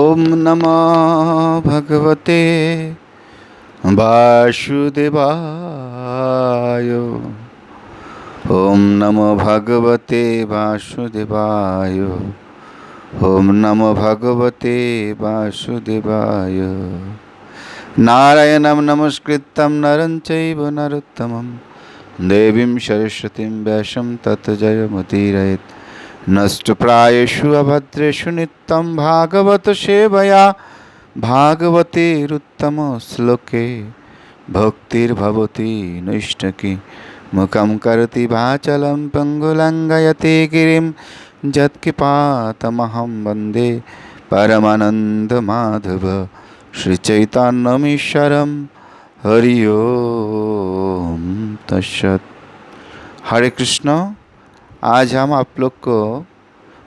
ओम नमो भगवते वासुदेवाय। ओम नमो भगवते वासुदेवाय। ओम नमो भगवते वासुदेवाय। नारायणं नमस्कृतं नरं चैव नरोत्तमं देवीं सरस्वतीं व्यासं ततो जयमुदीरयेत्। नष्टप्रायेषु अभद्रेषु नित्यं भागवत सेवया भागवतेरुत्तम श्लोके भक्तिर्भवति नैष्ठिकी। मुखं करोति वाचालं पंगुलंघयते गिरिं यत्कृपातमहं वन्दे परमानन्दमाधव श्रीचैतन्यमीश्वरं। हरि ओम तत्सत्। हरे कृष्ण। आज हम आप लोग को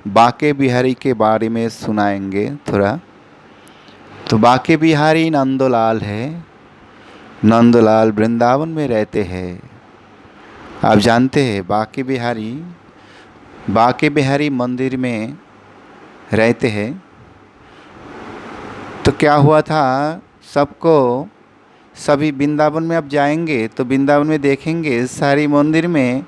बांके बिहारी के बारे में सुनाएंगे थोड़ा। तो बांके बिहारी नंदलाल है। नंदलाल वृंदावन में रहते हैं। आप जानते हैं बांके बिहारी मंदिर में रहते हैं। तो क्या हुआ था, सभी वृंदावन में आप जाएंगे तो वृंदावन में देखेंगे सारी मंदिर में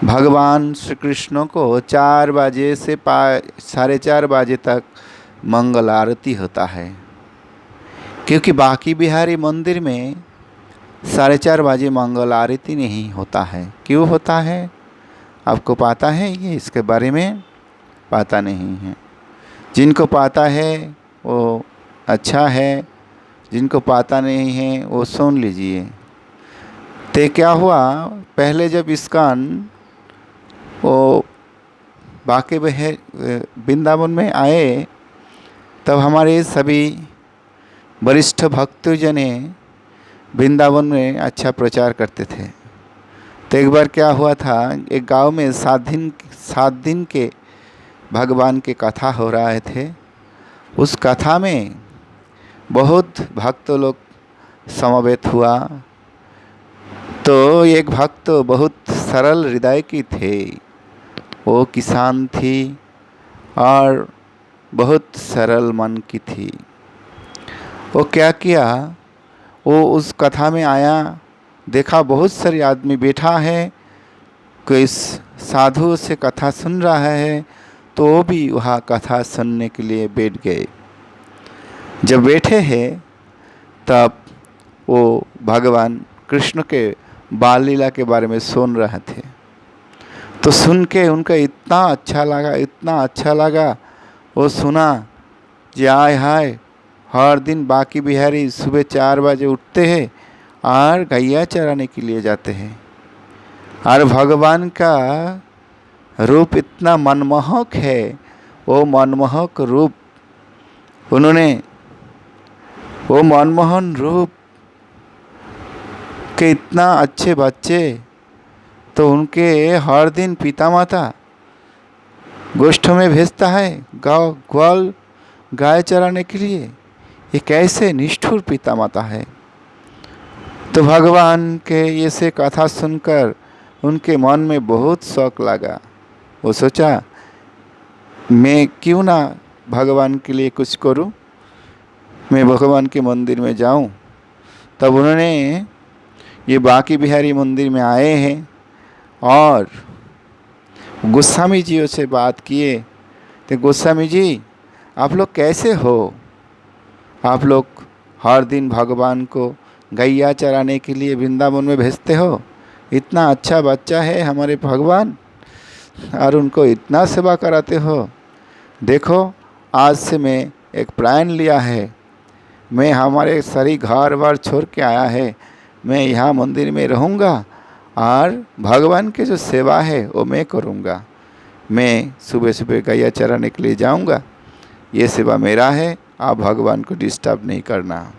भगवान श्री कृष्ण को 4 बजे से 4:30 बजे तक मंगल आरती होता है। क्योंकि बांके बिहारी मंदिर में 4:30 बजे मंगल आरती नहीं होता है। क्यों होता है आपको पता है? ये इसके बारे में पता नहीं है। जिनको पता है वो अच्छा है, जिनको पता नहीं है वो सुन लीजिए। तो क्या हुआ, पहले जब इस्कॉन वो बांके वृंदावन में आए तब हमारे सभी वरिष्ठ भक्तजन वृंदावन में अच्छा प्रचार करते थे। तो एक बार क्या हुआ था, एक गांव में 7 दिन के भगवान के कथा हो रहे थे। उस कथा में बहुत भक्त लोग समवेत हुआ। तो एक भक्त बहुत सरल हृदय की थे, वो किसान थी और बहुत सरल मन की थी। वो क्या किया, वो उस कथा में आया, देखा बहुत सारे आदमी बैठा है, कोई साधु से कथा सुन रहा है, तो वो भी वहाँ कथा सुनने के लिए बैठ गए। जब बैठे हैं तब वो भगवान कृष्ण के बाल लीला के बारे में सुन रहे थे। तो सुन के उनका इतना अच्छा लगा। वो सुना कि आय हाय, हर दिन बांके बिहारी सुबह 4 बजे उठते हैं और गैया चराने के लिए जाते हैं। और भगवान का रूप इतना मनमोहक है, वो मनमोहक रूप वो मनमोहन रूप के इतना अच्छे बच्चे, तो उनके हर दिन पिता माता गोष्ठ में भेजता है ग्वाल गाय चराने के लिए। ये कैसे निष्ठुर पिता माता है। तो भगवान के ऐसे कथा सुनकर उनके मन में बहुत शौक लगा। वो सोचा मैं क्यों ना भगवान के लिए कुछ करूं, मैं भगवान के मंदिर में जाऊं। तब उन्होंने ये बांके बिहारी मंदिर में आए हैं और गोस्वामी जी से बात किए। तो गोस्वामी जी, आप लोग कैसे हो? आप लोग हर दिन भगवान को गैया चराने के लिए वृंदावन में भेजते हो। इतना अच्छा बच्चा है हमारे भगवान और उनको इतना सेवा कराते हो। देखो, आज से मैं एक प्लान लिया है। मैं हमारे सारी घर बार छोड़ के आया है। मैं यहाँ मंदिर में रहूँगा और भगवान के जो सेवा है वो मैं करूँगा। मैं सुबह सुबह गैया चराने के लिए जाऊँगा। ये सेवा मेरा है, आप भगवान को डिस्टर्ब नहीं करना।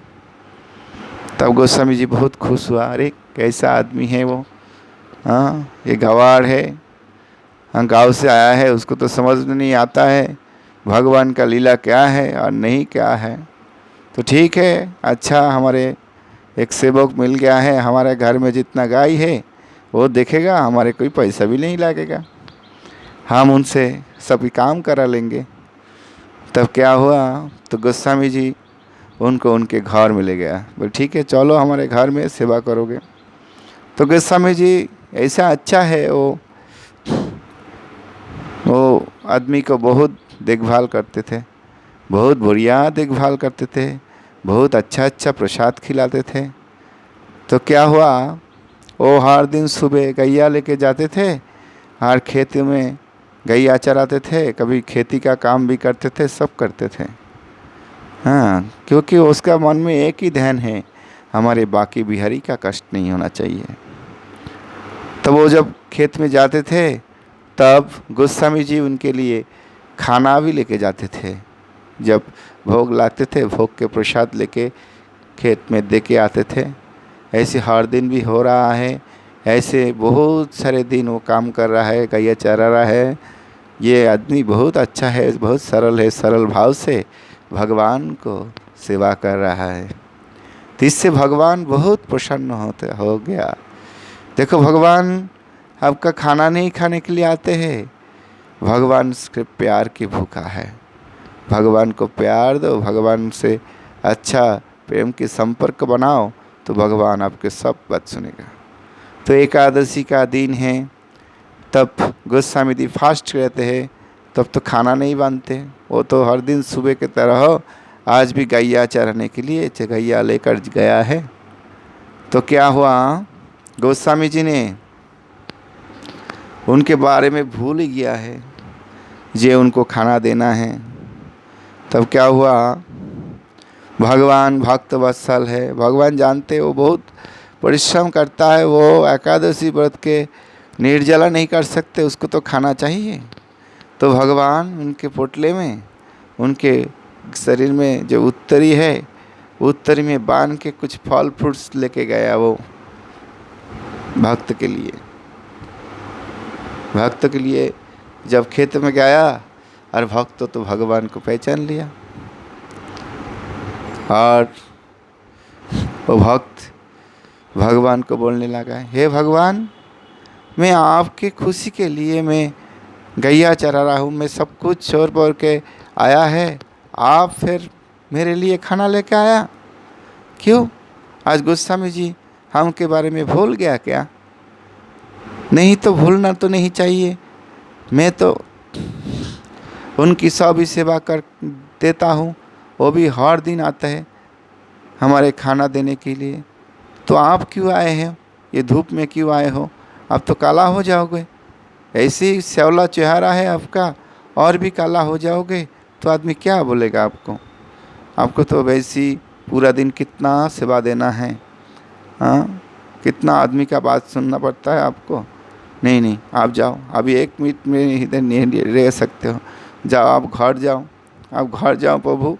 तब गोस्वामी जी बहुत खुश हुआ। अरे कैसा आदमी है वो, हाँ ये गवार है, हाँ गाँव से आया है, उसको तो समझ में नहीं आता है भगवान का लीला क्या है और नहीं क्या है। तो ठीक है, अच्छा हमारे एक सेवक मिल गया है, हमारे घर में जितना गाय है वो देखेगा, हमारे कोई पैसा भी नहीं लगेगा, हम उनसे सभी काम करा लेंगे। तब क्या हुआ, तो गोस्वामी जी उनको उनके घर में ले गया। बोले ठीक है चलो हमारे घर में सेवा करोगे। तो गोस्वामी जी ऐसा अच्छा है, वो आदमी को बहुत देखभाल करते थे, बहुत बढ़िया देखभाल करते थे, बहुत अच्छा अच्छा प्रसाद खिलाते थे। तो क्या हुआ, वो हर दिन सुबह गैया लेके जाते थे, हर खेत में गैया चराते थे, कभी खेती का काम भी करते थे, सब करते थे। हाँ, क्योंकि उसका मन में एक ही ध्यान है, हमारे बाकी बिहारी का कष्ट नहीं होना चाहिए। तो वो जब खेत में जाते थे तब गोस्वामी जी उनके लिए खाना भी लेके जाते थे। जब भोग लाते थे, भोग के प्रसाद लेके खेत में दे के आते थे। ऐसे हर दिन भी हो रहा है, ऐसे बहुत सारे दिन वो काम कर रहा है, गैया चरा रहा है। ये आदमी बहुत अच्छा है, बहुत सरल है, सरल भाव से भगवान को सेवा कर रहा है। तो इससे भगवान बहुत प्रसन्न हो गया। देखो भगवान आपका खाना नहीं खाने के लिए आते हैं, भगवान सिर्फ प्यार की भूखा है। भगवान को प्यार दो, भगवान से अच्छा प्रेम की संपर्क बनाओ, तो भगवान आपके सब बात सुनेगा। तो एकादशी का दिन है, तब गोस्वामी जी फास्ट रहते हैं, तब तो खाना नहीं बांधते। वो तो हर दिन सुबह की तरह आज भी गैया चराने के लिए गैया लेकर गया है। तो क्या हुआ, गोस्वामी जी ने उनके बारे में भूल ही गया है, जे उनको खाना देना है। तब क्या हुआ, भगवान भक्त वत्सल है, भगवान जानते वो बहुत परिश्रम करता है, वो एकादशी व्रत के निर्जला नहीं कर सकते, उसको तो खाना चाहिए। तो भगवान उनके पोटले में, उनके शरीर में जो उत्तरी है, उत्तरी में बांध के कुछ फल फ्रूट्स लेके गया वो भक्त के लिए। भक्त के लिए जब खेत में गया, और भक्त तो भगवान को पहचान लिया, और वो भक्त भगवान को बोलने लगा, हे भगवान, मैं आपकी खुशी के लिए मैं गैया चरा रहा हूँ, मैं सब कुछ छोड़ छोड़ के आया है, आप फिर मेरे लिए खाना लेके आया क्यों? आज गोस्वामी जी हम के बारे में भूल गया क्या? नहीं तो भूलना तो नहीं चाहिए, मैं तो उनकी सब सेवा कर देता हूँ, वो भी हर दिन आता है हमारे खाना देने के लिए। तो आप क्यों आए हैं, ये धूप में क्यों आए हो? आप तो काला हो जाओगे, ऐसे ही श्यावला चेहरा है आपका, और भी काला हो जाओगे तो आदमी क्या बोलेगा आपको? आपको तो वैसी पूरा दिन कितना सेवा देना है, हाँ, कितना आदमी का बात सुनना पड़ता है आपको। नहीं नहीं, आप जाओ, अभी 1 मिनट में इधर नहीं रह सकते हो, जाओ आप घर जाओ, आप घर जाओ प्रभु,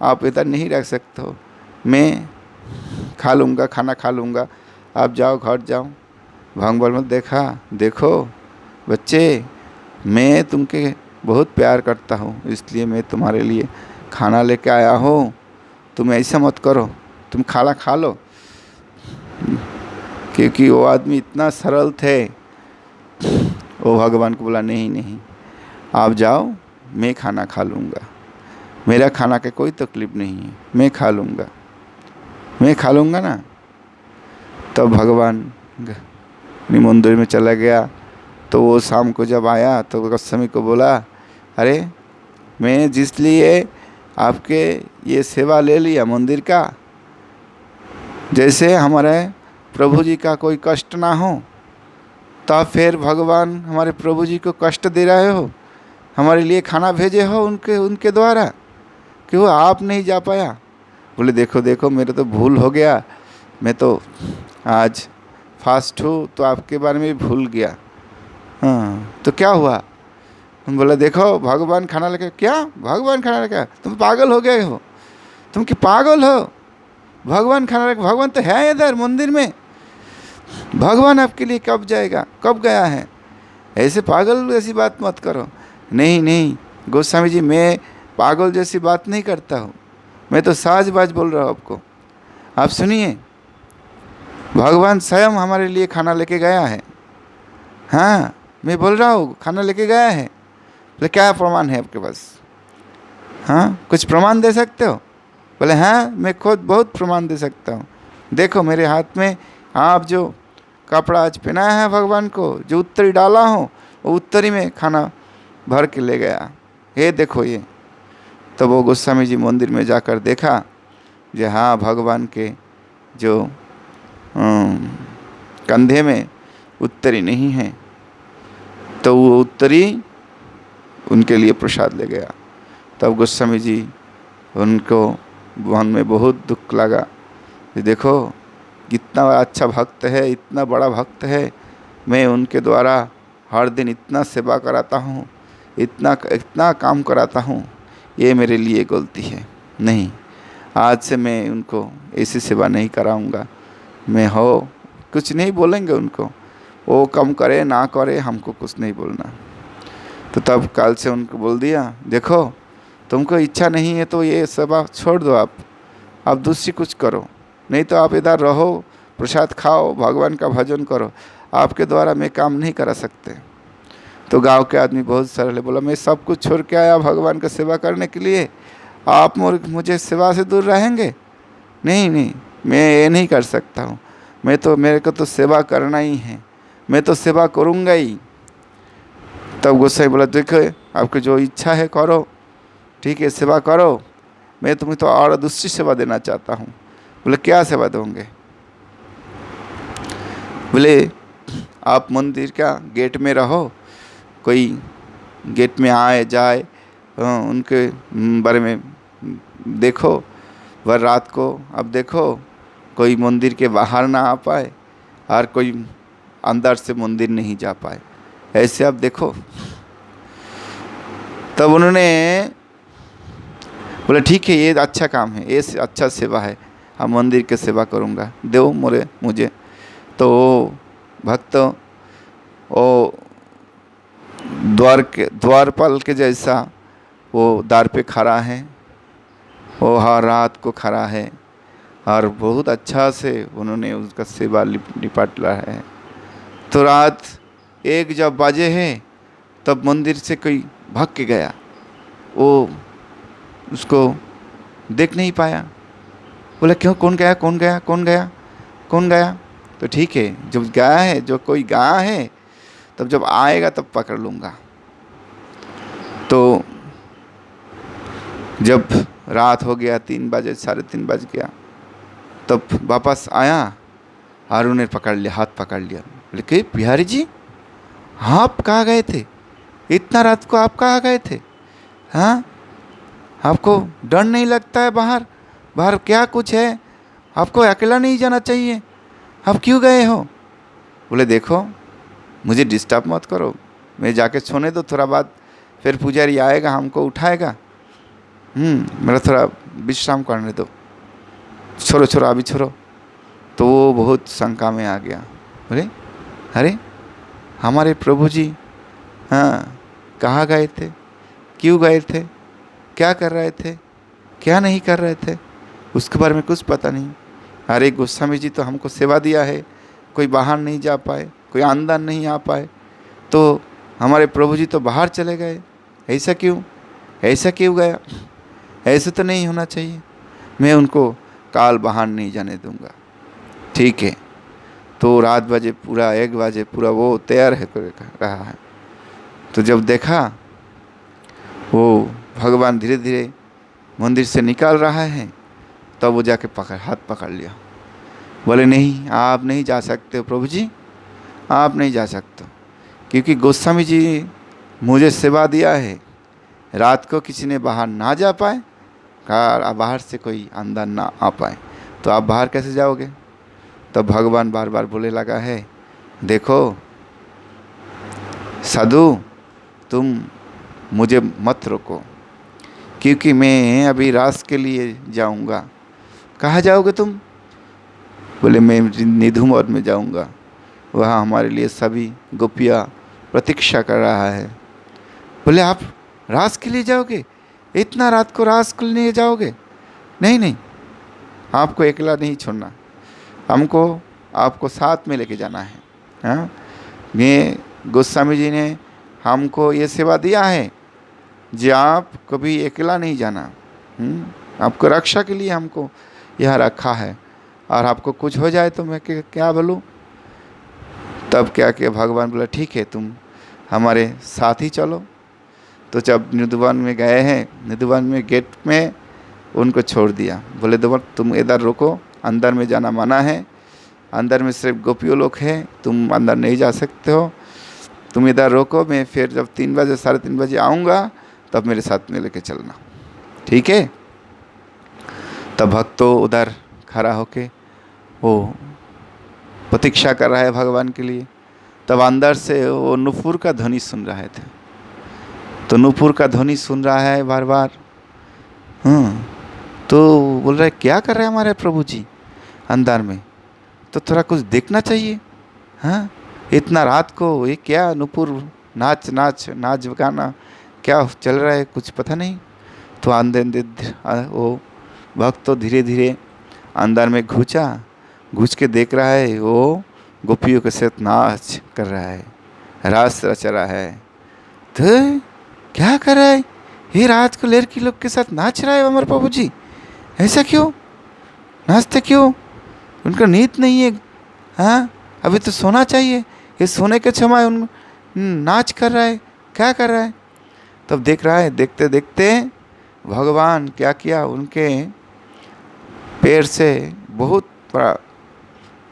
आप इधर नहीं रह सकते हो, मैं खा लूँगा, खाना खा लूँगा, आप जाओ घर जाओ। भगवान बोल, देखो बच्चे, मैं तुमके बहुत प्यार करता हूँ, इसलिए मैं तुम्हारे लिए खाना लेके आया हूँ, तुम ऐसा मत करो, तुम खाना खा लो। क्योंकि वो आदमी इतना सरल थे, वो भगवान को बोला, नहीं नहीं, आप जाओ, मैं खाना खा लूँगा, मेरा खाना का कोई तकलीफ़ नहीं है, मैं खा लूँगा ना। तब भगवान मंदिर में चला गया। तो वो शाम को जब आया तो गोस्वामी को बोला, अरे मैं जिस लिए आपके ये सेवा ले लिया मंदिर का, जैसे हमारे प्रभु जी का कोई कष्ट ना हो, तब फिर भगवान हमारे प्रभु जी को कष्ट दे रहे हो, हमारे लिए खाना भेजे हो उनके द्वारा, क्यों आप नहीं जा पाया? बोले देखो मेरा तो भूल हो गया, मैं तो आज फास्ट हूँ तो आपके बारे में भूल गया। हाँ, तो क्या हुआ? हम बोला, देखो भगवान खाना लेके, क्या भगवान खाना लेके? तुम पागल हो गए हो, तुम कि पागल हो? भगवान खाना लेके, भगवान तो है इधर मंदिर में, भगवान आपके लिए कब जाएगा, कब गया है? ऐसे पागल जैसी बात मत करो। नहीं गोस्वामी जी, मैं पागल जैसी बात नहीं करता हूँ, मैं तो साज-बाज बोल रहा हूँ आपको। आप सुनिए, भगवान स्वयं हमारे लिए खाना लेके गया है। हाँ, मैं बोल रहा हूँ खाना लेके गया है। बोले क्या प्रमाण है आपके पास? हाँ, कुछ प्रमाण दे सकते हो? बोले हाँ, मैं खुद बहुत प्रमाण दे सकता हूँ। देखो मेरे हाथ में आप जो कपड़ा आज पहनाया है भगवान को, जो उत्तरी डाला हो, वो उत्तरी में खाना भर के ले गया, ये देखो ये। तो वो गोस्वामी जी मंदिर में जाकर देखा जो हाँ, भगवान के जो कंधे में उत्तरी नहीं है, तो वो उत्तरी उनके लिए प्रसाद ले गया। तब गोस्वामी जी उनको मन में बहुत दुख लगा कि देखो कितना अच्छा भक्त है, इतना बड़ा भक्त है, मैं उनके द्वारा हर दिन इतना सेवा कराता हूँ, इतना इतना काम कराता हूँ, ये मेरे लिए गलती है। नहीं, आज से मैं उनको ऐसी सेवा नहीं कराऊंगा। मैं हो कुछ नहीं बोलेंगे उनको, वो कम करे ना करे, हमको कुछ नहीं बोलना। तो तब काल से उनको बोल दिया, देखो तुमको इच्छा नहीं है तो ये सेवा छोड़ दो, आप दूसरी कुछ करो, नहीं तो आप इधर रहो, प्रसाद खाओ, भगवान का भजन करो, आपके द्वारा मैं काम नहीं करा सकते। तो गांव के आदमी बहुत सरल बोला, मैं सब कुछ छोड़ के आया भगवान का सेवा करने के लिए, आप मुझे सेवा से दूर रहेंगे? नहीं नहीं, मैं ये नहीं कर सकता हूँ, मेरे को तो सेवा करना ही है, मैं तो सेवा करूँगा ही। तब गोसाई बोला, देखो आपकी जो इच्छा है करो, ठीक है सेवा करो, मैं तुम्हें तो और दूसरी सेवा देना चाहता हूँ। बोले क्या सेवा दोगे? बोले आप मंदिर का गेट में रहो, कोई गेट में आए जाए उनके बारे में देखो, वह रात को अब देखो कोई मंदिर के बाहर ना आ पाए और कोई अंदर से मंदिर नहीं जा पाए, ऐसे आप देखो। तब उन्होंने बोला ठीक है, ये अच्छा काम है, ये अच्छा सेवा है, हम मंदिर की सेवा करूँगा, दो मुझे। तो भक्त वो द्वारपाल के जैसा वो द्वार पे खड़ा है, वो हर रात को खड़ा है और बहुत अच्छा से उन्होंने उसका सेवा निपट रहा है। तो रात 1 जब बजे है तब मंदिर से कोई भाग के गया, वो उसको देख नहीं पाया। बोला क्यों, कौन गया कौन गया कौन गया कौन गया? तो ठीक है, जब गया है, जो कोई गया है, तब जब आएगा तब पकड़ लूँगा। तो जब रात हो गया 3 बजे 3:30 बज गया, तब वापस आया और उन्हें पकड़ लिया, हाथ पकड़ लिया। बोले कि बिहारी जी आप कहाँ गए थे, इतना रात को आप कहाँ गए थे? हाँ, आपको डर नहीं लगता है? बाहर बाहर क्या कुछ है, आपको अकेला नहीं जाना चाहिए, आप क्यों गए हो? बोले देखो मुझे डिस्टर्ब मत करो, मैं जाके सोने दो, थोड़ा बाद फिर पुजारी आएगा हमको उठाएगा, मेरा थोड़ा विश्राम करने दो, छोड़ो छोड़ो अभी छोड़ो। तो वो बहुत शंका में आ गया। बोले अरे हमारे प्रभु जी हाँ कहाँ गए थे, क्यों गए थे, क्या कर रहे थे, क्या नहीं कर रहे थे, उसके बारे में कुछ पता नहीं। अरे गोस्वामी जी तो हमको सेवा दिया है, कोई बाहर नहीं जा पाए, कोई अंदर नहीं आ पाए, तो हमारे प्रभु जी तो बाहर चले गए, ऐसा क्यों, ऐसा क्यों गया? ऐसे तो नहीं होना चाहिए, मैं उनको काल बाहर नहीं जाने दूंगा। ठीक है। तो रात बजे पूरा 1 बजे पूरा वो तैयार है रहा है। तो जब देखा वो भगवान धीरे धीरे मंदिर से निकाल रहा है, तब वो जाके हाथ पकड़ लिया। बोले नहीं, आप नहीं जा सकते प्रभु जी, आप नहीं जा सकते, क्योंकि गोस्वामी जी मुझे सेवा दिया है, रात को किसी ने बाहर ना जा पाए, बाहर से कोई अंदर ना आ पाए, तो आप बाहर कैसे जाओगे? तब भगवान बार बार बोले लगा है, देखो साधु तुम मुझे मत रोको, क्योंकि मैं अभी रास के लिए जाऊंगा। कहाँ जाओगे तुम? बोले मैं निधुमर में जाऊंगा, वहाँ हमारे लिए सभी गोपियाँ प्रतीक्षा कर रहा है। बोले आप रास के लिए जाओगे, इतना रात को रास के लिए जाओगे? नहीं नहीं, आपको अकेला नहीं छोड़ना, हमको आपको साथ में लेके जाना है। हाँ, मैं गोस्वामी जी ने हमको ये सेवा दिया है, जी आप कभी अकेला नहीं जाना। आपको रक्षा के लिए हमको यहाँ रखा है, और आपको कुछ हो जाए तो मैं क्या बोलूँ। तब क्या किया भगवान बोला ठीक है तुम हमारे साथ ही चलो। तो जब निधुवन में गए हैं, निधुवन में गेट में उनको छोड़ दिया। बोले दो तुम इधर रुको, अंदर में जाना मना है, अंदर में सिर्फ गोपियों लोग हैं, तुम अंदर नहीं जा सकते हो, तुम इधर रोको, मैं फिर जब 3 बजे 3:30 बजे आऊँगा तब मेरे साथ में लेके चलना, ठीक है। तब भक्त तो उधर खड़ा होके वो प्रतीक्षा कर रहा है भगवान के लिए। तब अंदर से वो नुपुर का ध्वनि सुन रहे थे। तो नुपुर का ध्वनि सुन रहा है बार बार। तो बोल रहा है क्या कर रहे हैं हमारे प्रभु जी अंदर में, तो थोड़ा कुछ देखना चाहिए। हाँ, इतना रात को ये क्या नुपुर नाच नाच नाच गाना क्या चल रहा है, कुछ पता नहीं। तो वो भक्त तो धीरे धीरे अंदर में घुस के देख रहा है, वो गोपियों के साथ नाच कर रहा है, रास रच रहा है। तो क्या कर रहा है ये, रात को लड़की लोग के साथ नाच रहा है हमारे प्रभु जी, ऐसा क्यों नाचते क्यों, उनका नींद नहीं है। हाँ, अभी तो सोना चाहिए, ये सोने के समय उन नाच कर रहा है, क्या कर रहा है। तब देख रहा है, देखते देखते भगवान क्या किया, उनके पैर से बहुत बड़ा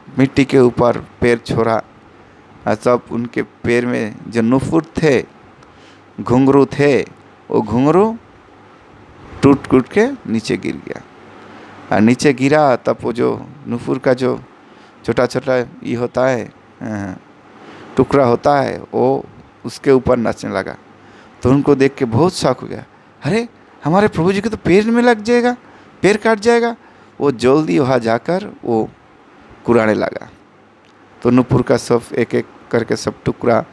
मिट्टी के ऊपर पैर छोड़ा, और सब उनके पैर में जो नुपुर थे, घुंघरू थे, वो घुंघरू टूट के नीचे गिर गया। और नीचे गिरा तब वो जो नुपुर का जो छोटा छोटा ये होता है टुकड़ा होता है, वो उसके ऊपर नाचने लगा। तो उनको देख के बहुत शौक हो गया, अरे हमारे प्रभु जी के तो पैर में लग जाएगा, पैर काट जाएगा। वो जल्दी वहाँ जाकर वो कुराने लगा। तो नुपुर का सब एक एक करके सब टुकड़ा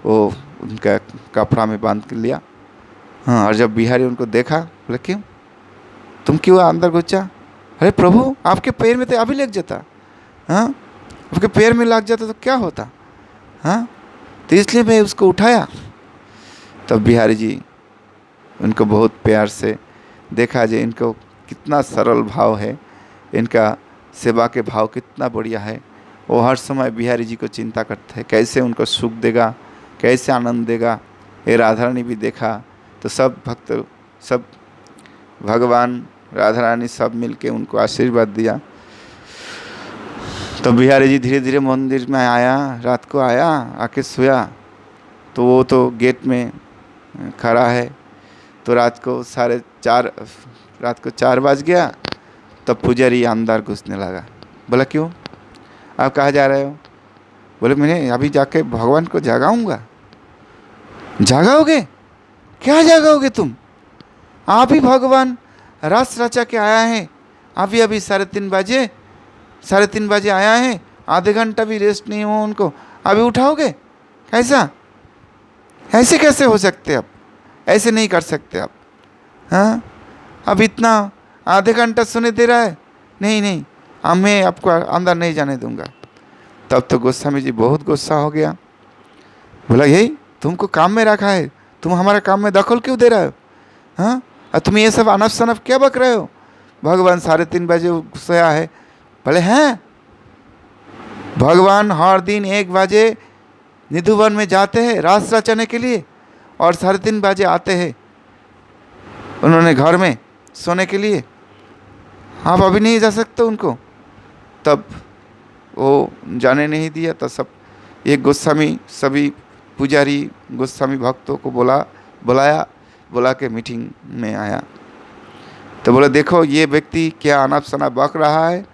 वो उनका कपड़ा में बांध के लिया। हाँ, और जब बिहारी उनको देखा, बोले क्यों तुम क्यों अंदर घुसा, अरे प्रभु आपके पैर में तो अभी लग जाता, हाँ आपके पैर में लग जाता तो क्या होता। हाँ, तो इसलिए मैं उसको उठाया। तब बिहारी जी उनको बहुत प्यार से देखा, जो इनको कितना सरल भाव है, इनका सेवा के भाव कितना बढ़िया है। वो हर समय बिहारी जी को चिंता करते हैं, कैसे उनको सुख देगा, कैसे आनंद देगा। ये राधा रानी भी देखा, तो सब भक्त, सब भगवान राधा रानी सब मिलके उनको आशीर्वाद दिया। तो बिहारी जी धीरे धीरे मंदिर में आया, रात को आया, आके सोया। तो वो तो गेट में खड़ा है। तो रात को 4 बज गया। तब पुजारी अंदर घुसने लगा। बोला क्यों, आप कहाँ जा रहे हो। बोले मैंने अभी जाके भगवान को जगाऊंगा। जगाओगे, क्या जगाओगे तुम, आप ही भगवान रस रचा के आया है, अभी अभी 3:30 बजे आया है, आधे घंटा भी रेस्ट नहीं हुआ उनको, अभी उठाओगे कैसा, ऐसे कैसे हो सकते आप, ऐसे नहीं कर सकते आप। हाँ, अब इतना आधे घंटा सुने दे रहा है, नहीं अब मैं आपको अंदर नहीं जाने दूंगा। तब तो गोस्वामी जी बहुत गुस्सा हो गया। बोला यही तुमको काम में रखा है, तुम हमारे काम में दखल क्यों दे रहे हो। हाँ, और तुम ये सब अनफ सनफ क्या बक रहे हो, भगवान 3:30 बजे सोया है। बोले हैं, भगवान हर दिन 1 बजे निधुवन में जाते हैं रास रचने के लिए, और 3:30 बजे आते हैं उन्होंने घर में सोने के लिए, आप अभी नहीं जा सकते उनको। तब वो जाने नहीं दिया। तो सब एक गोस्वामी, सभी पुजारी गोस्वामी भक्तों को बुला के मीटिंग में आया। तो बोला देखो ये व्यक्ति क्या अनाप शनाप बक रहा है,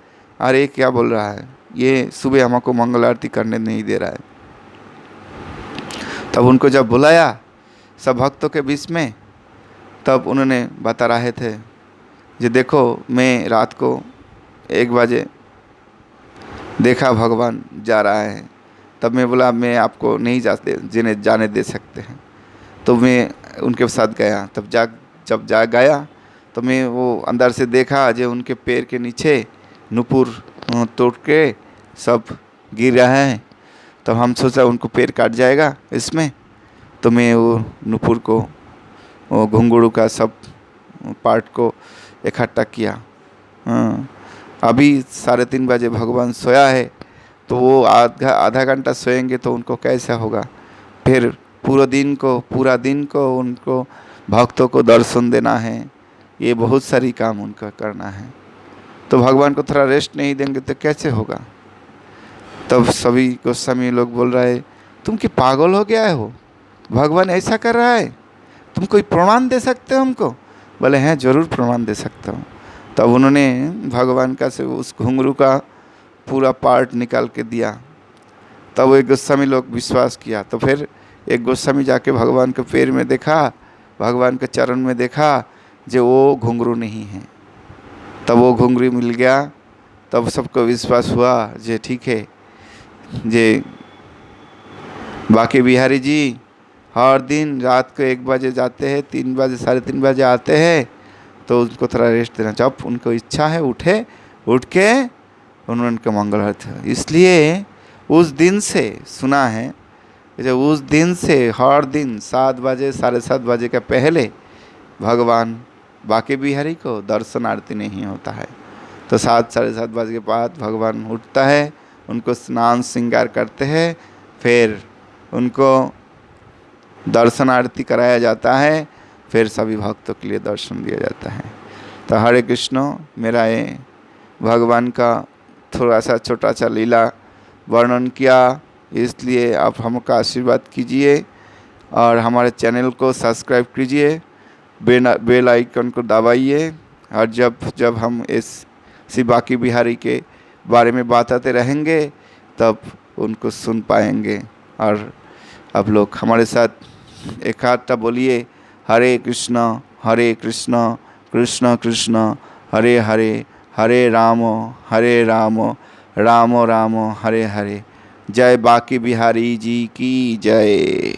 और ये क्या बोल रहा है, ये सुबह हमको मंगल आरती करने नहीं दे रहा है। तब उनको जब बुलाया सब भक्तों के बीच में, तब उन्होंने बता रहे थे कि देखो मैं रात को 1 बजे देखा भगवान जा रहा है। तब मैं बोला मैं आपको नहीं जाने दे सकते हैं। तो मैं उनके साथ गया। तब जब गया तो मैं वो अंदर से देखा जो उनके पैर के नीचे नुपुर तोड़ के सब गिर रहा है। तब हम सोचा उनको पैर काट जाएगा इसमें। तो मैं वो नुपुर को वो घुंघरू का सब पार्ट को इकट्ठा किया। अभी 3:30 बजे भगवान सोया है, तो वो आधा घंटा सोएंगे तो उनको कैसा होगा। फिर पूरा दिन को उनको भक्तों को दर्शन देना है, ये बहुत सारी काम उनका करना है। तो भगवान को थोड़ा रेस्ट नहीं देंगे तो कैसे होगा। तब सभी गोस्वामी लोग बोल रहे, तुम क्या पागल हो गया हो, भगवान ऐसा कर रहा है, तुम कोई प्रमाण दे सकते हो हमको। बोले हैं ज़रूर प्रमाण दे सकता हूँ। तब उन्होंने भगवान का से उस घुंघरू का पूरा पार्ट निकाल के दिया। तब एक गोस्वामी लोग विश्वास किया। तो फिर एक गोस्वामी जाके भगवान के पैर में देखा, भगवान के चरण में देखा जो वो घुंघरू नहीं है। तब वो घुंघरू मिल गया। तब सबको विश्वास हुआ जे ठीक है, जे बांके बिहारी जी हर दिन रात को 1 बजे जाते हैं, 3 बजे 3:30 बजे आते हैं, तो उनको थोड़ा रेस्ट देना। जब उनको इच्छा है उठ के उन्होंने उनका मंगल आरती। इसलिए उस दिन से सुना है, जब उस दिन से हर दिन 7 बजे 7:30 बजे के पहले भगवान बांके बिहारी को दर्शन आरती नहीं होता है। तो 7 7:30 बजे के बाद भगवान उठता है, उनको स्नान श्रृंगार करते हैं, फिर उनको दर्शन आरती कराया जाता है, फिर सभी भक्तों के लिए दर्शन दिया जाता है। तो हरे कृष्ण, मेरा ये भगवान का थोड़ा सा छोटा सा लीला वर्णन किया, इसलिए आप हमका आशीर्वाद कीजिए और हमारे चैनल को सब्सक्राइब कीजिए, बेल आइकन को दबाइए, और जब हम इस श्री बांके बिहारी के बारे में बताते रहेंगे तब उनको सुन पाएंगे। और आप लोग हमारे साथ एक आधा बोलिए, हरे कृष्ण कृष्ण कृष्ण हरे हरे, हरे राम राम राम हरे हरे। जय बांके बिहारी जी की जय।